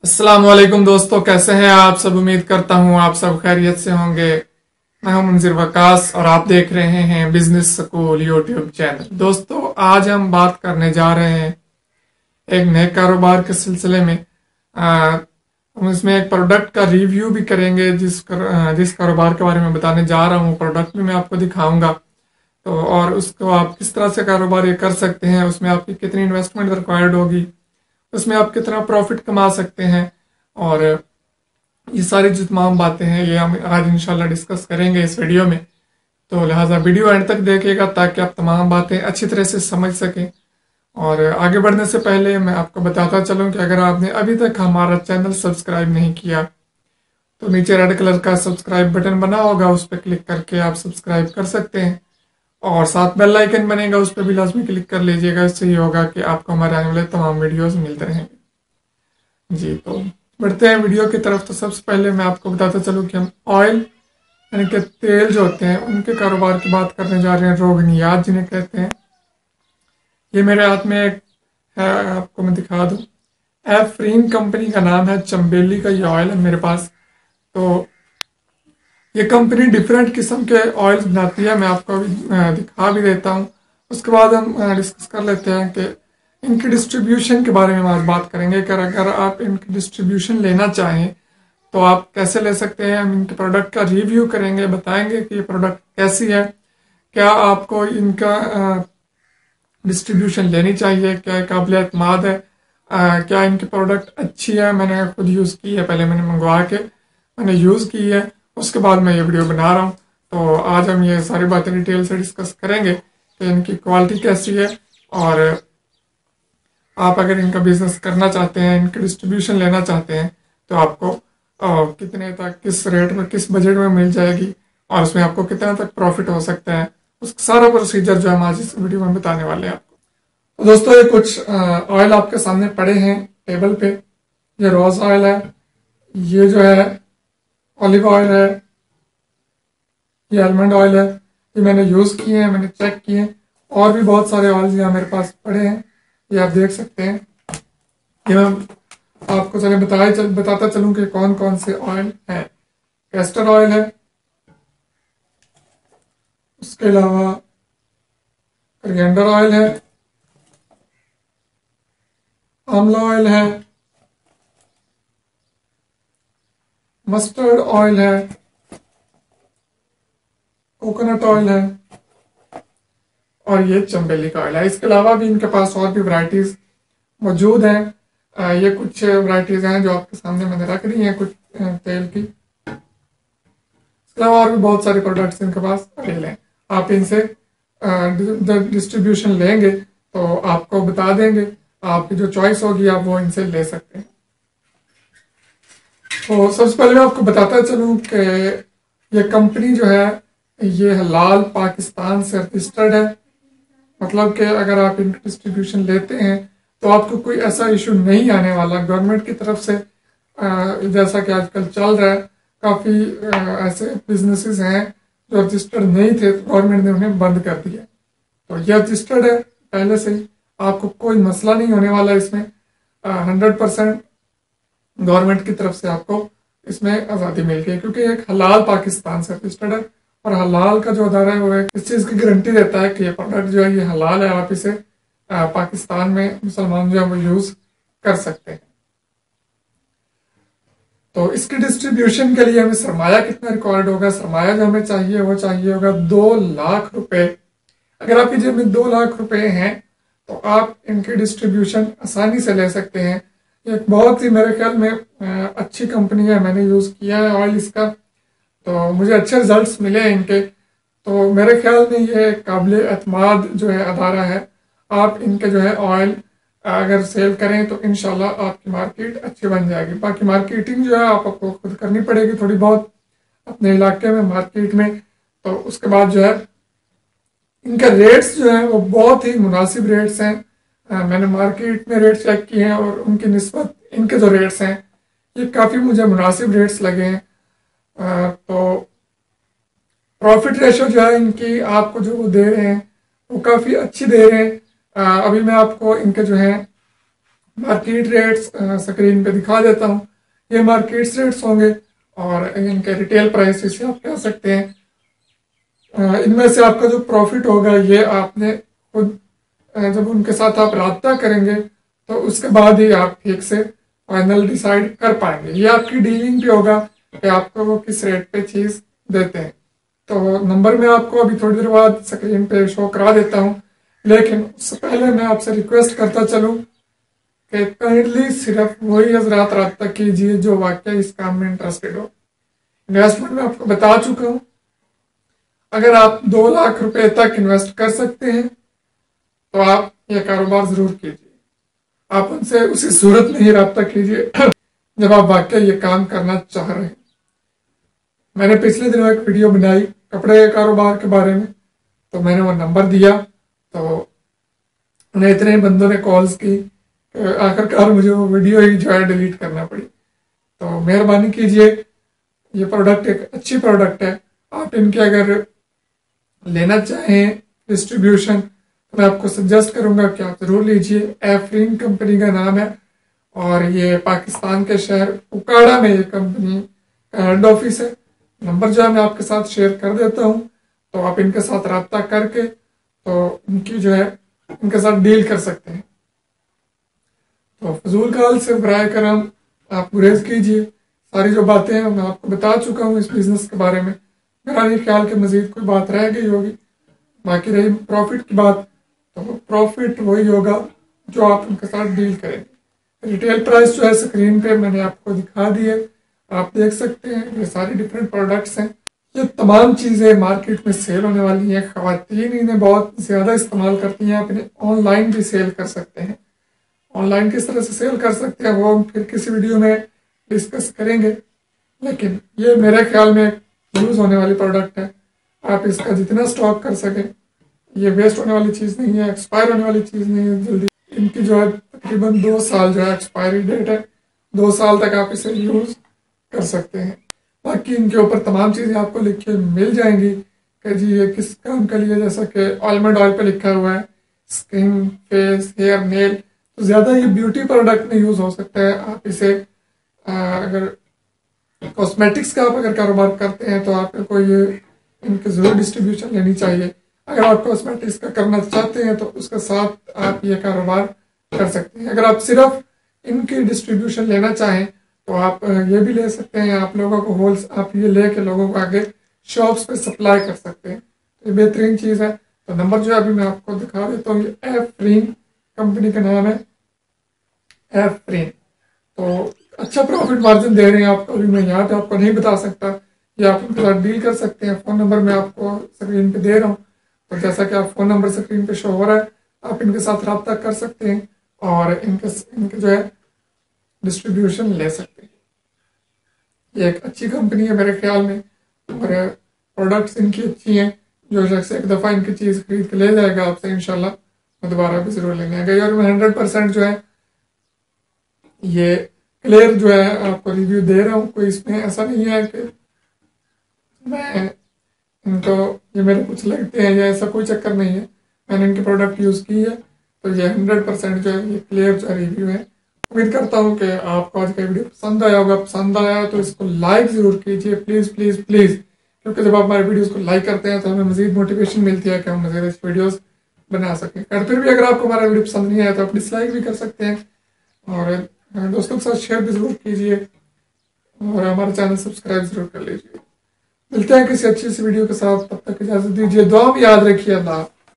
अस्सलाम वालेकुम दोस्तों, कैसे हैं आप सब। उम्मीद करता हूं आप सब खैरियत से होंगे। मैं हूं मंजिर वकास और आप देख रहे हैं बिजनेस स्कूल यूट्यूब चैनल। दोस्तों, आज हम बात करने जा रहे हैं एक नए कारोबार के सिलसिले में। हम इसमें एक प्रोडक्ट का रिव्यू भी करेंगे। जिस कारोबार के बारे में बताने जा रहा हूं, प्रोडक्ट भी मैं आपको दिखाऊंगा। तो और उसको आप किस तरह से कारोबार ये कर सकते हैं, उसमें आपकी कितनी इन्वेस्टमेंट रिक्वायर्ड होगी, उसमें आप कितना प्रॉफिट कमा सकते हैं, और ये सारी जो तमाम बातें हैं ये हम आज इंशाल्लाह डिस्कस करेंगे इस वीडियो में। तो लिहाजा वीडियो एंड तक देखिएगा ताकि आप तमाम बातें अच्छी तरह से समझ सकें। और आगे बढ़ने से पहले मैं आपको बताता चलूं कि अगर आपने अभी तक हमारा चैनल सब्सक्राइब नहीं किया तो नीचे रेड कलर का सब्सक्राइब बटन बना होगा, उस पर क्लिक करके आप सब्सक्राइब कर सकते हैं। और साथ बेल आइकन बनेगा, उस पर भी लाजमी क्लिक कर लीजिएगा। इससे ये होगा कि आपको हमारे आने वाले तमाम वीडियोस मिलते रहेंगे। जी, तो बढ़ते हैं वीडियो की तरफ। तो सबसे पहले मैं आपको बताता चलूं कि हम ऑयल यानी कि तेल जो होते हैं उनके कारोबार की बात करने जा रहे हैं। रोगनियात जिन्हें कहते हैं। ये मेरे हाथ में एक है, आपको मैं दिखा दूं। एफरीन कंपनी का नाम है, चंबेली का ये ऑयल है मेरे पास। तो ये कंपनी डिफरेंट किस्म के ऑयल्स बनाती है, मैं आपको अभी दिखा भी देता हूँ। उसके बाद हम डिस्कस कर लेते हैं कि इनकी डिस्ट्रीब्यूशन के बारे में हम आज बात करेंगे कि अगर आप इनकी डिस्ट्रीब्यूशन लेना चाहें तो आप कैसे ले सकते हैं। हम इनके प्रोडक्ट का रिव्यू करेंगे, बताएंगे कि ये प्रोडक्ट कैसी है, क्या आपको इनका डिस्ट्रीब्यूशन लेनी चाहिए, क्या काबिल एतमाद है, क्या इनकी प्रोडक्ट अच्छी है। मैंने खुद यूज़ की है, पहले मैंने मंगवा के मैंने यूज़ की है, उसके बाद मैं ये वीडियो बना रहा हूँ। तो आज हम ये सारी बातें डिटेल से डिस्कस करेंगे कि इनकी क्वालिटी कैसी है, और आप अगर इनका बिजनेस करना चाहते हैं, इनकी डिस्ट्रीब्यूशन लेना चाहते हैं तो आपको कितने तक, किस रेट में, किस बजट में मिल जाएगी, और उसमें आपको कितना तक प्रॉफिट हो सकता है, उस सारा प्रोसीजर जो हम आज इस वीडियो में बताने वाले हैं आपको। तो दोस्तों, ये कुछ ऑयल आपके सामने पड़े हैं टेबल पे। ये रोज ऑयल है, ये जो है ऑलिव ऑयल है, ये आलमंड ऑयल है। ये मैंने यूज किए हैं, मैंने चेक किए हैं। और भी बहुत सारे ऑयल यहाँ मेरे पास पड़े हैं, ये आप देख सकते हैं। ये मैं आपको चले बताता चलूं कि कौन कौन से ऑयल है। कैस्टर ऑयल है, उसके अलावा कोरिएंडर ऑयल है, आंवला ऑयल है, मस्टर्ड ऑयल है, कोकोनट ऑयल है, और ये चंबेली का ऑयल है। इसके अलावा भी इनके पास और भी वैरायटीज मौजूद हैं। ये कुछ वैरायटीज हैं जो आपके सामने मैंने रख दी हैं, कुछ तेल की। इसके अलावा और भी बहुत सारे प्रोडक्ट्स इनके पास अवेलेबल हैं। आप इनसे डिस्ट्रीब्यूशन लेंगे तो आपको बता देंगे, आपकी जो चॉइस होगी आप वो इनसे ले सकते हैं। तो सबसे पहले मैं आपको बताता चलूं कि ये कंपनी जो है ये हलाल पाकिस्तान से रजिस्टर्ड है। मतलब कि अगर आप इनकी डिस्ट्रीब्यूशन लेते हैं तो आपको कोई ऐसा इशू नहीं आने वाला गवर्नमेंट की तरफ से। जैसा कि आजकल चल रहा है, काफी ऐसे बिजनेसेस हैं जो रजिस्टर्ड नहीं थे, तो गवर्नमेंट ने उन्हें बंद कर दिया। तो ये रजिस्टर्ड है पहले से ही, आपको कोई मसला नहीं होने वाला इसमें। 100% गवर्नमेंट की तरफ से आपको इसमें आज़ादी मिल गई, क्योंकि एक हलाल पाकिस्तान से रजिस्टर्ड है। और हलाल का जो अदारा है वो इस चीज़ की गारंटी देता है कि ये प्रोडक्ट जो है ये हलाल है, आप इसे पाकिस्तान में मुसलमान जो है वो यूज़ कर सकते हैं। तो इसकी डिस्ट्रीब्यूशन के लिए हमें सरमाया कितना रिक्वायर्ड होगा। सरमाया जो हमें चाहिए वो चाहिए होगा 2 लाख रुपए। अगर आपकी जेब में 2 लाख रुपए हैं तो आप इनकी डिस्ट्रीब्यूशन आसानी से ले सकते हैं। एक बहुत ही मेरे ख्याल में अच्छी कंपनी है, मैंने यूज़ किया है ऑयल इसका, तो मुझे अच्छे रिजल्ट्स मिले हैं इनके। तो मेरे ख्याल में ये काबिल एतमाद जो है अदारा है। आप इनके जो है ऑयल अगर सेल करें तो इंशाल्लाह आपकी मार्केट अच्छी बन जाएगी। बाकी मार्केटिंग जो है आपको खुद करनी पड़ेगी थोड़ी बहुत अपने इलाके में, मार्केट में। तो उसके बाद जो है इनके रेट्स जो है वो बहुत ही मुनासिब रेट्स हैं। मैंने मार्केट में रेट चेक किए हैं और उनकी निस्बत इनके जो रेट्स हैं ये काफ़ी मुझे मुनासिब रेट्स लगे हैं। तो प्रॉफिट रेशो जो है इनकी आपको जो वो दे रहे हैं वो काफ़ी अच्छी दे रहे हैं। अभी मैं आपको इनके जो है मार्केट रेट्स स्क्रीन पे दिखा देता हूँ। ये मार्केट रेट्स होंगे और इनके रिटेल प्राइस इसे आप कह सकते हैं। इनमें से आपका जो प्रॉफिट होगा ये आपने खुद जब उनके साथ आप राब्ता करेंगे तो उसके बाद ही आप ठीक से फाइनल डिसाइड कर पाएंगे। ये आपकी डीलिंग पे होगा कि आपको वो किस रेट पे चीज देते हैं। तो नंबर मैं आपको अभी थोड़ी देर बाद स्क्रीन पे शो करा देता हूँ, लेकिन उससे पहले मैं आपसे रिक्वेस्ट करता चलूँ कि काइंडली सिर्फ वही हजरात राब्ता कीजिए जो वाकई इस काम में इंटरेस्टेड हो। इन्वेस्टमेंट में आपको बता चुका हूँ, अगर आप 2 लाख रुपए तक इन्वेस्ट कर सकते हैं तो आप ये कारोबार जरूर कीजिए। आप उनसे उसी सूरत में ही राब्ता कीजिए जब आप वाकई ये काम करना चाह रहे हैं। मैंने पिछले दिनों एक वीडियो बनाई कपड़े के कारोबार के बारे में, तो मैंने वो नंबर दिया तो उन्हें इतने बंदों ने कॉल्स की, आखिरकार मुझे वो वीडियो ही जो है डिलीट करना पड़ी। तो मेहरबानी कीजिए, ये प्रोडक्ट एक अच्छी प्रोडक्ट है, आप इनके अगर लेना चाहें डिस्ट्रीब्यूशन तो मैं आपको सजेस्ट करूंगा कि आप जरूर लीजिए। एफरीन कंपनी का नाम है और ये पाकिस्तान के शहर उकाड़ा में ये कंपनी का हेड ऑफिस है। नंबर जो है मैं आपके साथ शेयर कर देता हूँ, तो आप इनके साथ राब्ता करके तो इनकी जो है इनके साथ डील कर सकते हैं। तो फजूल काल से बराए करम आप गुरेज कीजिए। सारी जो बातें हैं मैं आपको बता चुका हूँ इस बिजनेस के बारे में। मेरा नहीं ख्याल कि मजीद कोई बात रह गई होगी। बाकी रही प्रॉफिट की बात, तो प्रॉफिट वही होगा जो आप उनके साथ डील करेंगे। रिटेल प्राइस जो है स्क्रीन पे मैंने आपको दिखा दी है, आप देख सकते हैं। ये सारी डिफरेंट प्रोडक्ट्स हैं, ये तमाम चीज़ें मार्केट में सेल होने वाली हैं। ख़वातीन इन्हें बहुत ज़्यादा इस्तेमाल करती हैं। आप इन्हें ऑनलाइन भी सेल कर सकते हैं। ऑनलाइन किस तरह से सेल कर सकते हैं वो हम फिर किसी वीडियो में डिस्कस करेंगे, लेकिन ये मेरे ख्याल में यूज़ होने वाली प्रोडक्ट है। आप इसका जितना स्टॉक कर सकें, ये वेस्ट होने वाली चीज़ नहीं है, एक्सपायर होने वाली चीज़ नहीं है जल्दी। इनकी जो है तकरीबन 2 साल जो है एक्सपायरी डेट है, 2 साल तक आप इसे यूज़ कर सकते हैं। बाकी इनके ऊपर तमाम चीज़ें आपको लिख के मिल जाएंगी कि जी ये किस काम के लिए, जैसा कि आलमंड ऑयल पे लिखा हुआ है स्किन, फेस, हेयर, नेल। तो ज़्यादा ये ब्यूटी प्रोडक्ट में यूज़ हो सकता है। आप इसे अगर कॉस्मेटिक्स का आप अगर कारोबार करते हैं तो आपको ये इनके जरूर डिस्ट्रीब्यूशन लेनी चाहिए। अगर आप कॉस्मेटिक्स का करना चाहते हैं तो उसके साथ आप ये कारोबार कर सकते हैं। अगर आप सिर्फ इनकी डिस्ट्रीब्यूशन लेना चाहें तो आप ये भी ले सकते हैं। आप लोगों को आप ये लेके लोगों को आगे शॉप्स पे सप्लाई कर सकते हैं, तो ये बेहतरीन चीज़ है। तो नंबर जो है अभी मैं आपको दिखा देता हूँ, ये एफरीन कंपनी का नाम है, एफरीन। तो अच्छा प्रॉफिट मार्जिन दे रहे हैं आपको, अभी मैं यहाँ पे आपको नहीं बता सकता। ये आप उनके साथ डील कर सकते हैं। फ़ोन नंबर मैं आपको स्क्रीन पे दे रहा हूँ, तो जैसा कि आप फ़ोन नंबर स्क्रीन पे शो हो रहा है, आप इनके साथ रब्ता कर सकते हैं और इनके जो है डिस्ट्रीब्यूशन ले सकते हैं। ये एक अच्छी कंपनी है मेरे ख्याल में, और प्रोडक्ट्स इनकी अच्छी हैं। जो शख्स एक दफ़ा इनकी चीज़ खरीद के ले जाएगा आपसे, इंशाल्लाह मैं दोबारा भी ज़रूर लेने आएगा। और मैं 100% जो है ये क्लियर जो है आपको रिव्यू दे रहा हूँ। कोई इसमें ऐसा नहीं है कि मैं इनको ये मेरे कुछ लगते हैं या ऐसा कोई चक्कर नहीं है। मैंने इनके प्रोडक्ट यूज़ की है, तो ये 100% जो है ये क्लियर जो रिव्यू है। उम्मीद करता हूँ कि आपको आज का वीडियो पसंद आया होगा। पसंद आया तो इसको लाइक ज़रूर कीजिए, प्लीज़ प्लीज़ प्लीज़, क्योंकि जब आप हमारे वीडियोस को लाइक करते हैं तो हमें मज़ीद मोटिवेशन मिलती है कि हम मज़ीद अच्छी वीडियोस बना सकें। और फिर भी अगर आपको हमारा वीडियो पसंद नहीं आया तो आप डिसलाइक भी कर सकते हैं, और दोस्तों के साथ शेयर भी ज़रूर कीजिए, और हमारा चैनल सब्सक्राइब ज़रूर कर लीजिए। मिलते हैं किसी अच्छी सी वीडियो के साथ, तब तक इजाज़त दीजिए। दुआ में याद रखिए। अल्लाह।